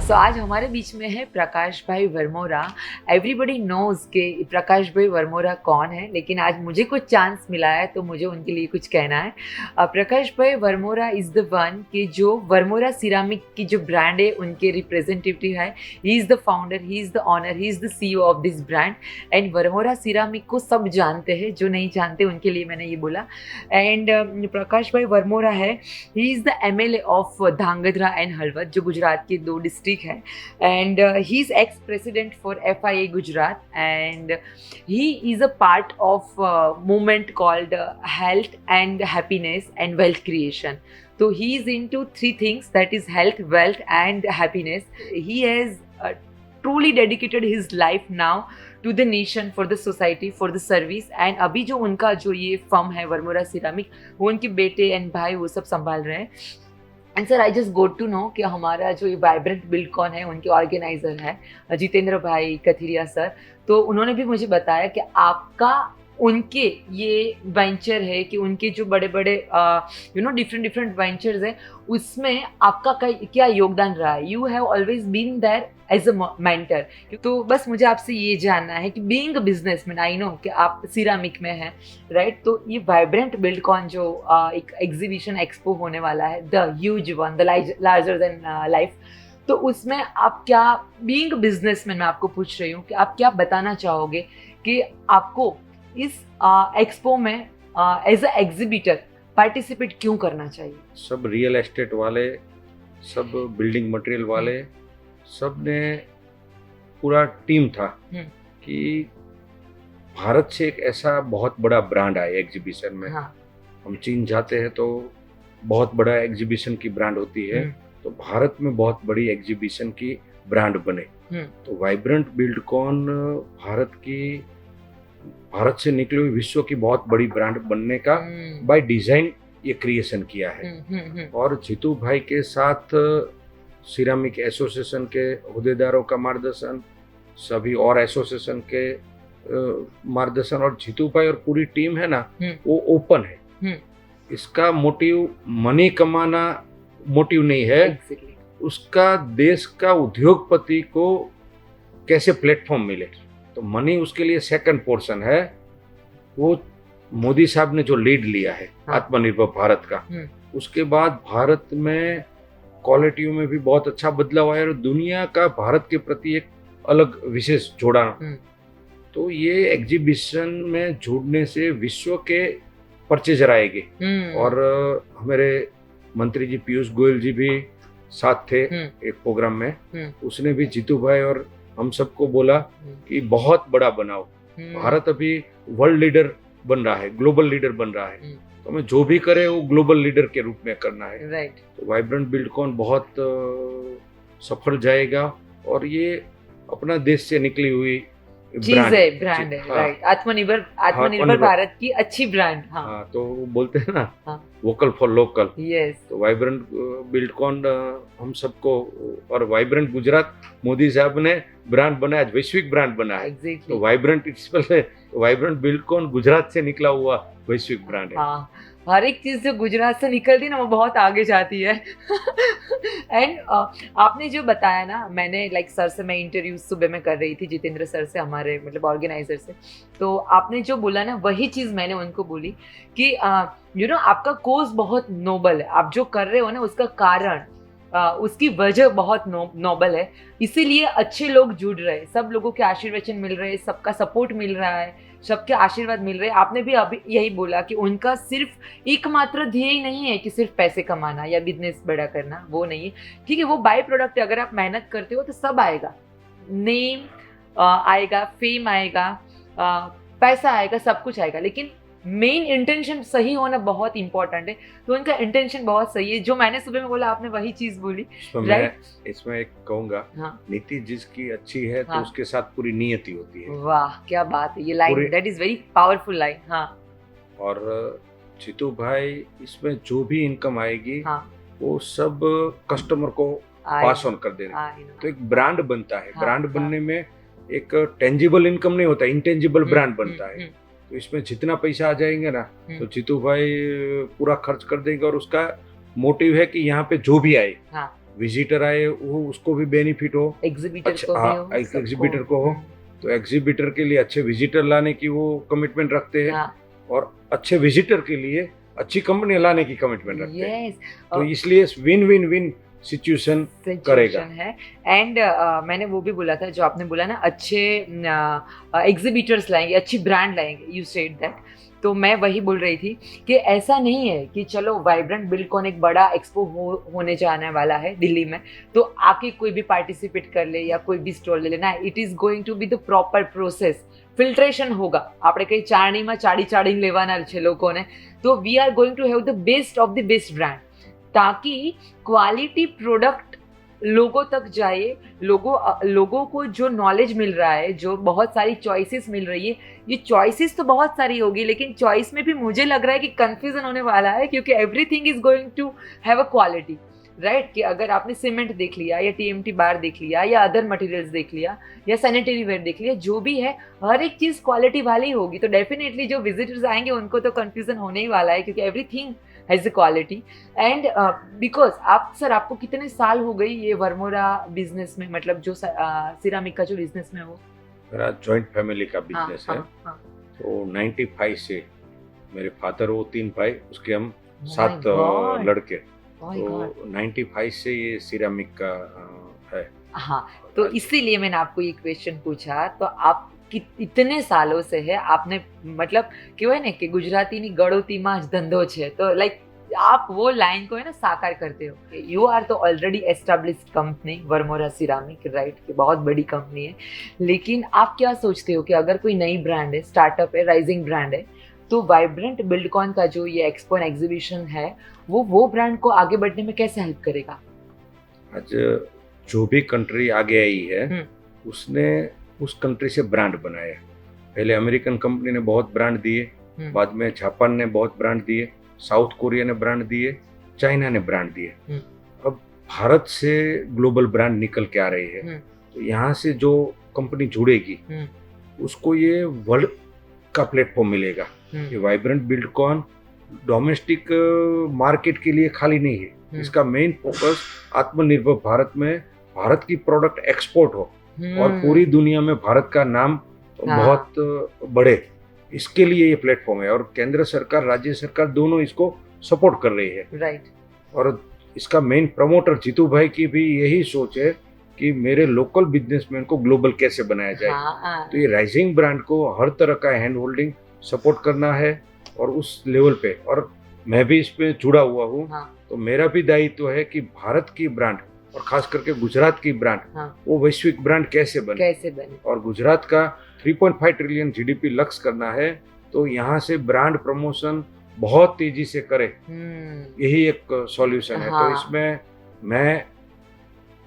सो आज हमारे बीच में है प्रकाश भाई वर्मोरा। एवरीबडी नोज कि प्रकाश भाई वर्मोरा कौन है, लेकिन आज मुझे कुछ चांस मिला है तो मुझे उनके लिए कुछ कहना है। प्रकाश भाई वर्मोरा इज़ द वन कि जो वर्मोरा सिरामिक की जो ब्रांड है उनके रिप्रेजेंटेटिव है। He is the founder, he is the owner, he is the CEO of this brand. And Varmora ceramic को सब जानते हैं, जो नहीं जानते उनके लिए मैंने ये बोला। एंड प्रकाश भाई वर्मोरा है, he is the MLA of Dhrangadhra and Halvad, जो गुजरात के 2 डिस्ट्रिक्ट है। And he is ex president for FIA Gujarat and he is a part of movement called health and happiness and wealth creation. So he is into 3 things, that is health, wealth and happiness. He has truly dedicated his life now to the nation, for the society, for the service. And अभी जो उनका जो ये firm है Varmora ceramic, वो उनके बेटे and भाई वो सब संभाल रहे हैं. And sir I just got to know कि हमारा जो ये वाइब्रेंट बिल्डकॉन है उनके ऑर्गेनाइजर है जितेंद्र भाई कथिरिया सर. तो उन्होंने भी मुझे बताया कि आपका उनके ये वेंचर है कि उनके जो बड़े बड़े डिफरेंट वेंचर्स है उसमें आपका क्या योगदान रहा है. You have always been there as a mentor. तो बस मुझे आपसे ये जानना है कि being a businessman, I know कि आप सिरामिक में हैं, राइट. तो ये वाइब्रेंट बिल्डकॉन जो एक एग्जीबिशन एक्सपो होने वाला है, the huge one, the larger than life, तो उसमें आप क्या, बीइंग अ बिजनेसमैन मैं आपको पूछ रही हूँ कि आप क्या बताना चाहोगे कि आपको इस एक्सपो में एज अ एग्जिबिटर पार्टिसिपेट क्यों करना चाहिए. सब रियल एस्टेट वाले, सब बिल्डिंग मटेरियल वाले, सब ने पूरा टीम था कि भारत से एक ऐसा बहुत बड़ा ब्रांड आए एग्जीबिशन में. हाँ. हम चीन जाते हैं तो बहुत बड़ा एग्जीबिशन की ब्रांड होती है, तो भारत में बहुत बड़ी एग्जीबिशन की ब्रांड बने. तो वाइब्रेंट बिल्डकॉन भारत से निकली हुई विश्व की बहुत बड़ी ब्रांड बनने का बाय डिजाइन ये क्रिएशन किया है. और जीतू भाई के साथ सिरामिक एसोसिएशन के अहदेदारों का मार्गदर्शन, सभी और एसोसिएशन के मार्गदर्शन, और जीतू भाई और पूरी टीम है ना, वो ओपन है. इसका मोटिव मनी कमाना मोटिव नहीं है. उसका देश का उद्योगपति को कैसे प्लेटफॉर्म मिले, तो मनी उसके लिए सेकंड पोर्शन है. वो मोदी साहब ने जो लीड लिया है आत्मनिर्भर भारत का, उसके बाद भारत में क्वालिटियों में भी बहुत अच्छा बदलाव आया और दुनिया का भारत के प्रति एक अलग विशेष जोड़ा. तो ये एग्जीबिशन में जुड़ने से विश्व के परचेजर आएंगे. और हमारे मंत्री जी पीयूष गोयल जी भी साथ थे एक प्रोग्राम में. उसने भी जीतू भाई और हम सबको बोला कि बहुत बड़ा बनाओ. भारत अभी वर्ल्ड लीडर बन रहा है, ग्लोबल लीडर बन रहा है, तो हमें जो भी करे वो ग्लोबल लीडर के रूप में करना है. राइट. तो वाइब्रेंट बिल्डकॉन बहुत सफल जाएगा और ये अपना देश से निकली हुई ब्रांड है. राइट. आत्मनिर्भर भारत की अच्छी ब्रांड. हाँ, तो बोलते हैं ना, वोकल फॉर लोकल. यस. तो वाइब्रेंट बिल्डकॉन हम सबको, और वाइब्रेंट गुजरात मोदी साहब ने ब्रांड बनाया, वैश्विक ब्रांड बना है. तो वाइब्रेंट वाइब्रेंट बिल्डकॉन गुजरात से निकला हुआ वैश्विक ब्रांड है. हाँ, हर एक चीज जो गुजरात से निकलती है ना वो बहुत आगे जाती है. एंड आपने जो बताया ना, मैंने सर से मैं इंटरव्यू सुबह में कर रही थी, जितेंद्र सर से, हमारे मतलब ऑर्गेनाइजर से. तो आपने जो बोला ना वही चीज मैंने उनको बोली कि आपका कोर्स बहुत नोबल है. आप जो कर रहे हो ना उसका कारण, उसकी वजह बहुत नोबल है. इसीलिए अच्छे लोग जुड़ रहे हैं, सब लोगों के आशीर्वचन मिल रहे हैं, सबका सपोर्ट मिल रहा है, सबके आशीर्वाद मिल रहे हैं. आपने भी अभी यही बोला कि उनका सिर्फ एकमात्र ध्येय नहीं है कि सिर्फ पैसे कमाना या बिजनेस बड़ा करना, वो नहीं है. ठीक है, वो बाय प्रोडक्ट है. अगर आप मेहनत करते हो तो सब आएगा, नेम आएगा, फेम आएगा, पैसा आएगा, सब कुछ आएगा, लेकिन मेन इंटेंशन सही होना बहुत इंपॉर्टेंट है. तो उनका इंटेंशन बहुत सही है. जो मैंने सुबह में बोला आपने वही चीज बोली. राइट. इसमें एक कहूंगा, नीति जिसकी अच्छी है तो उसके साथ पूरी नियति होती है. वाह, क्या बात है ये line. That is very powerful line. हाँ. और जीतू भाई इसमें जो भी इनकम आएगी वो सब कस्टमर को पास ऑन कर देना. तो एक ब्रांड बनता है. ब्रांड बनने में एक टेंजिबल इनकम नहीं होता, इंटेंजिबल ब्रांड बनता है. तो इसमें जितना पैसा आ जाएंगे ना, तो जीतू भाई पूरा खर्च कर देंगे. और उसका मोटिव है कि यहाँ पे जो भी आए विजिटर आए वो उसको भी बेनिफिट हो, एग्जीबिटर अच्छा को भी हाँ हो, सबको। एग्जीबिटर को हो, तो एग्जीबिटर के लिए अच्छे विजिटर लाने की वो कमिटमेंट रखते हैं, हाँ, और अच्छे विजिटर के लिए अच्छी कंपनी लाने की कमिटमेंट रखते हैं। यस, तो इसलिए विन विन विन सिचुएशन करेगा। सिचुएशन है। एंड मैंने वो भी बोला था जो आपने बोला ना, अच्छे एग्जीबिटर्स लाएंगे, अच्छी ब्रांड लाएंगे, यू सेड दैट। तो मैं वही बोल रही थी कि ऐसा नहीं है कि चलो वाइब्रेंट बिल्डकॉन एक बड़ा एक्सपो होने जाने वाला है दिल्ली में, तो आके कोई भी पार्टिसिपेट कर ले या कोई भी स्टॉल ले लेना। It is going to be the proper process, filtration હોગા, આપણે કઈ ચાળણીમાં ચાડી ચાડીને લેવાના છે લોકોને, તો we are going to have the best of the best brand, ताकि क्वालिटी प्रोडक्ट लोगों तक जाए, लोगों को जो नॉलेज मिल रहा है, जो बहुत सारी चॉइसेस मिल रही है, ये चॉइसेस तो बहुत सारी होगी, लेकिन चॉइस में भी मुझे लग रहा है कि कंफ्यूजन होने वाला है, क्योंकि everything is going to have a quality, right. कि अगर आपने सीमेंट देख लिया या टीएमटी बार देख लिया या अदर मटेरियल्स देख लिया या सैनिटरी वेयर देख लिया, जो भी है हर एक चीज़ क्वालिटी वाली होगी, तो डेफिनेटली जो विजिटर्स आएंगे उनको तो कंफ्यूजन होने ही वाला है, क्योंकि everything has a quality. And because आप सर, आपको कितने साल हो गई ये वर्मोरा बिजनेस में, मतलब जो सिरामिक का जो बिजनेस में वो? मेरा जॉइंट फैमिली का बिजनेस है। हाँ। तो 95 से मेरे फादर वो 3 भाई, उसके हम Oh 7 my God. लड़के, Oh my God. तो 95 से ये सिरामिक का है। हाँ, तो इसीलिए मैंने आपको ये क्वेश्चन पूछा। तो आप इतने सालों से है, आपने मतलब કહેવાય ને કે ગુજરાતીની ગળોતીમાં જ ધંધો છે, તો લાઈક आप वो लाइन को है ना साकार करते हो। यू आर तो already established company Varmora ceramic, right, कि बहुत बड़ी कंपनी है, लेकिन आप क्या सोचते हो कि अगर कोई नई ब्रांड है, स्टार्टअप है, राइजिंग ब्रांड है, तो वाइब्रेंट बिल्डकॉन का जो ये एक्सपो एंड एग्जीबिशन है वो ब्रांड को आगे बढ़ने में कैसे हेल्प करेगा? आज जो भी कंट्री आगे आई है उसने उस कंट्री से ब्रांड बनाया। पहले अमेरिकन कंपनी ने बहुत ब्रांड दिए, बाद में जापान ने बहुत ब्रांड दिए, साउथ कोरिया ने ब्रांड दिए, चाइना ने ब्रांड दिए। अब भारत से ग्लोबल ब्रांड निकल के आ रही है, तो यहाँ से जो कंपनी जुड़ेगी उसको ये वर्ल्ड का प्लेटफॉर्म मिलेगा। ये वाइब्रेंट बिल्डकॉन डोमेस्टिक मार्केट के लिए खाली नहीं है, इसका मेन फोकस आत्मनिर्भर भारत में भारत की प्रोडक्ट एक्सपोर्ट हो और पूरी दुनिया में भारत का नाम बहुत बढ़े, इसके लिए ये प्लेटफॉर्म है। और केंद्र सरकार, राज्य सरकार दोनों इसको सपोर्ट कर रही है, राइट। और इसका मेन प्रमोटर जीतू भाई की भी यही सोच है कि मेरे लोकल बिजनेसमैन को ग्लोबल कैसे बनाया जाए। तो ये राइजिंग ब्रांड को हर तरह का हैंड होल्डिंग सपोर्ट करना है और उस लेवल पे, और मैं भी इसमें जुड़ा हुआ हूँ। तो मेरा भी दायित्व है कि भारत की ब्रांड और खास करके गुजरात की ब्रांड वो वैश्विक ब्रांड कैसे बने, और गुजरात का 3.5 ट्रिलियन जीडीपी लक्ष्य करना है, तो यहाँ से ब्रांड प्रमोशन बहुत तेजी से करे, यही एक सॉल्यूशन है। तो इसमें मैं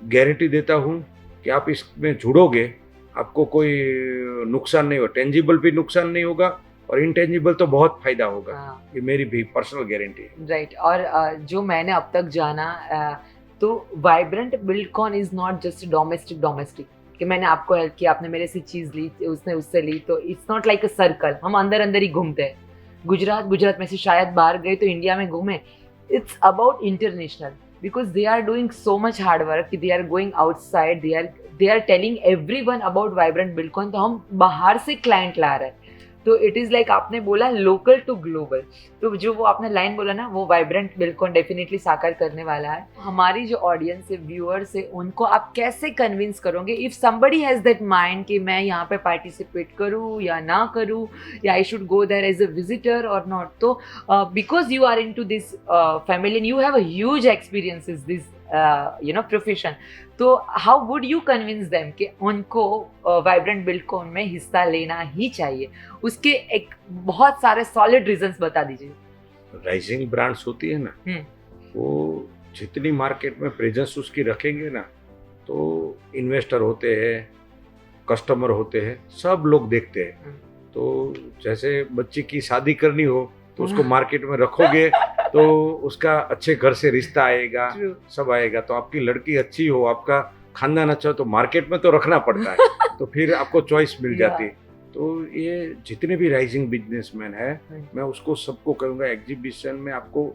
गारंटी देता हूँ कि आप इसमें जुड़ोगे, आपको कोई नुकसान नहीं होगा, टेंजिबल भी नुकसान नहीं होगा और इंटेंजिबल तो बहुत फायदा होगा। ये मेरी भी पर्सनल गारंटी है, राइट। और जो मैंने अब तक जाना, तो vibrant Buildcon is not just domestic कि मैंने आपको हेल्प किया, आपने मेरे से चीज़ ली, उसने उससे ली, तो it's not like a circle, हम अंदर अंदर ही घूमते हैं। गुजरात में से शायद बाहर गए तो इंडिया में घूमे। It's about international, because they are doing so much hard work, they are going outside, they are telling everyone about Vibrant Buildcon. तो हम बाहर से क्लाइंट ला रहे हैं, तो इट इज़ लाइक आपने बोला लोकल टू ग्लोबल, तो जो वो आपने लाइन बोला ना, वो वाइब्रेंट बिल्डकॉन डेफिनेटली साकार करने वाला है। हमारी जो ऑडियंस है, व्यूअर्स है, उनको आप कैसे कन्विंस करोगे if somebody has that mind कि मैं यहाँ पे पार्टिसिपेट करूँ या ना करूँ, या I should go there as a visitor और नॉट। तो because you are in to this family and you have a huge experience is this profession, तो how would you convince them कि उनको वाइब्रेंट बिल्डकॉन में हिस्सा लेना ही चाहिए? उसके एक बहुत सारे सॉलिड रीजंस बता दीजिए। राइजिंग ब्रांड्स होती है ना, वो जितनी मार्केट में प्रेजेंस उसकी रखेंगे ना, तो इन्वेस्टर होते हैं, कस्टमर होते हैं, सब लोग देखते हैं। तो जैसे बच्चे की शादी करनी हो तो उसको मार्केट में रखोगे तो उसका अच्छे घर से रिश्ता आएगा, सब आएगा। तो आपकी लड़की अच्छी हो, आपका खानदान अच्छा हो, तो मार्केट में तो रखना पड़ता है, तो फिर आपको चॉइस मिल जाती है। तो ये जितने भी राइजिंग बिजनेसमैन है, मैं उसको सबको कहूँगा एग्जीबिशन में आपको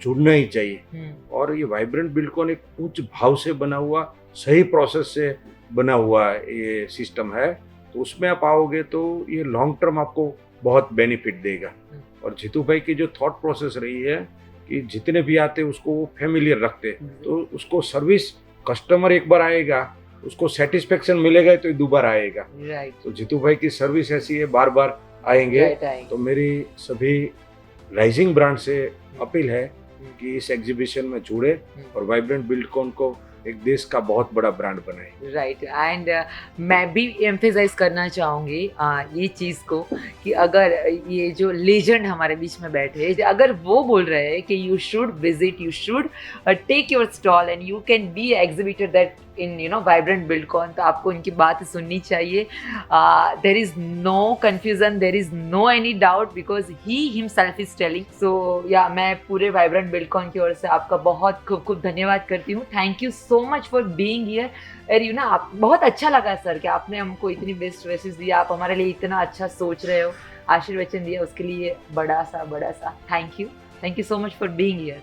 जुड़ना ही चाहिए। और ये वाइब्रेंट बिल्डकॉन एक उच्च भाव से बना हुआ, सही प्रोसेस से बना हुआ ये सिस्टम है, तो उसमें आप आओगे तो ये लॉन्ग टर्म आपको बहुत बेनिफिट देगा। और जीतू भाई की जो थॉट प्रोसेस रही है कि जितने भी आते उसको वो फैमिलियर रखते, तो उसको सर्विस, कस्टमर एक बार आएगा उसको सेटिस्फेक्शन मिलेगा तो दोबारा आएगा। तो जीतू भाई की सर्विस ऐसी है, बार बार आएंगे। तो मेरी सभी राइजिंग ब्रांड से अपील है कि इस एग्जीबिशन में जुड़े और वाइब्रेंट बिल्डकॉन को एक देश का बहुत बड़ा ब्रांड बनाए। राइट एंड मैं भी एम्फेसाइज करना चाहूँगी ये चीज़ को कि अगर ये जो लेजेंड हमारे बीच में बैठे हैं, अगर वो बोल रहे हैं कि you should visit, you should take your stall and you can be exhibitor that in vibrant Buildcon, तो आपको इनकी बात सुननी चाहिए। There is no confusion, there is no any doubt because he himself is telling. So या मैं पूरे vibrant Buildcon की ओर से आपका बहुत खूब खूब धन्यवाद करती हूँ। Thank you so much for being here. और आप बहुत अच्छा लगा सर कि आपने हमको इतनी बेस्ट विशेस दिया, आप हमारे लिए इतना अच्छा सोच रहे हो, आशीर्वचन दिया, उसके लिए बड़ा सा thank you so much for being here.